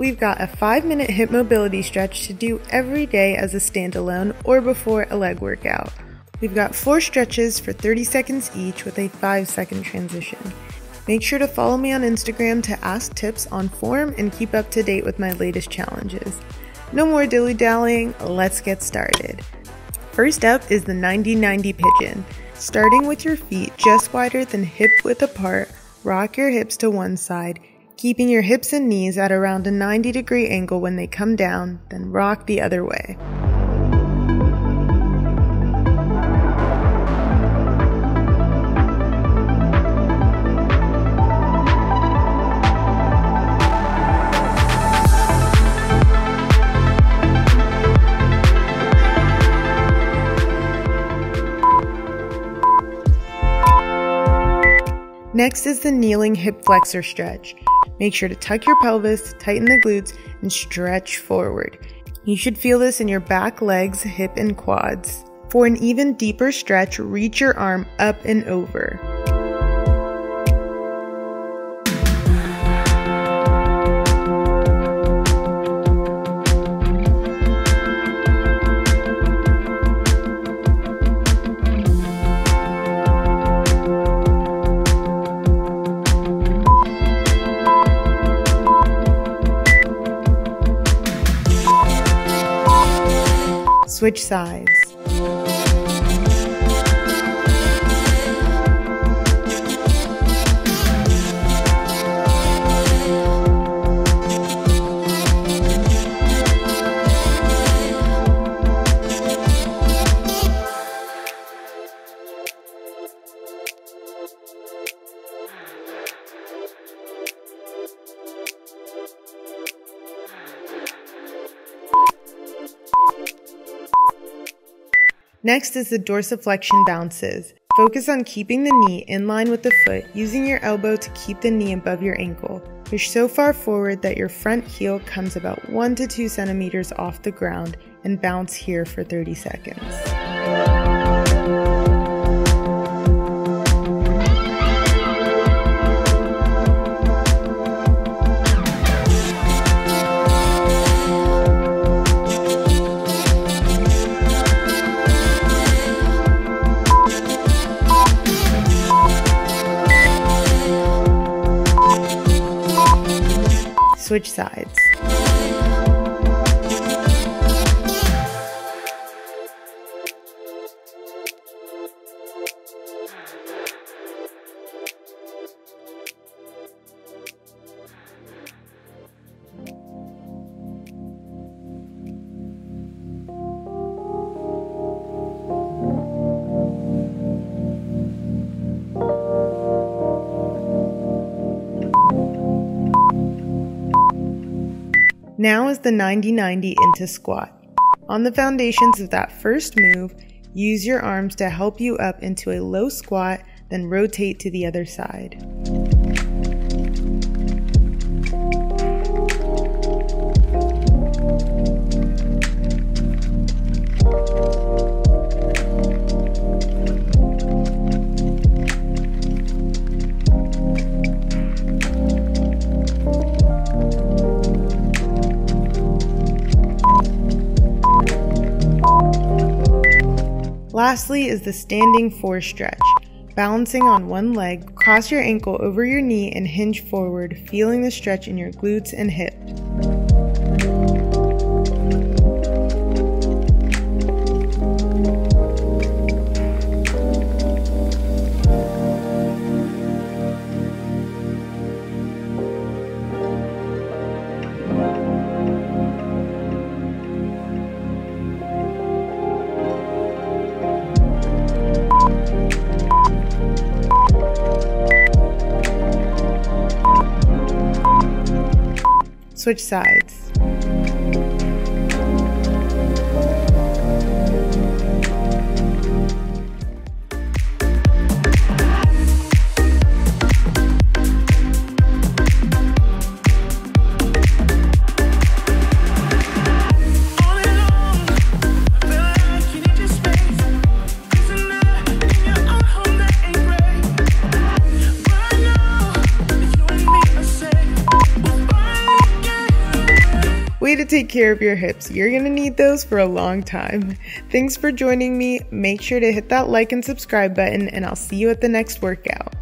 we've got a 5-minute hip mobility stretch to do every day as a standalone or before a leg workout. We've got 4 stretches for 30 seconds each with a 5-second transition. Make sure to follow me on Instagram to ask tips on form and keep up to date with my latest challenges. No more dilly-dallying, let's get started. First up is the 90-90 pigeon. Starting with your feet just wider than hip width apart, rock your hips to one side, keeping your hips and knees at around a 90-degree angle when they come down, then rock the other way. Next is the kneeling hip flexor stretch. Make sure to tuck your pelvis, tighten the glutes, and stretch forward. You should feel this in your back legs, hip, and quads. For an even deeper stretch, reach your arm up and over. Switch sides. Next is the dorsiflexion bounces. Focus on keeping the knee in line with the foot, using your elbow to keep the knee above your ankle. Push so far forward that your front heel comes about 1 to 2 centimeters off the ground and bounce here for 30 seconds. Switch sides. Now is the 90-90 into squat. On the foundations of that first move, use your arms to help you up into a low squat, then rotate to the other side. Lastly is the standing 4 stretch. Balancing on one leg, cross your ankle over your knee and hinge forward, feeling the stretch in your glutes and hips. Switch sides. way to take care of your hips. You're gonna need those for a long time. Thanks for joining me. Make sure to hit that like and subscribe button, and I'll see you at the next workout.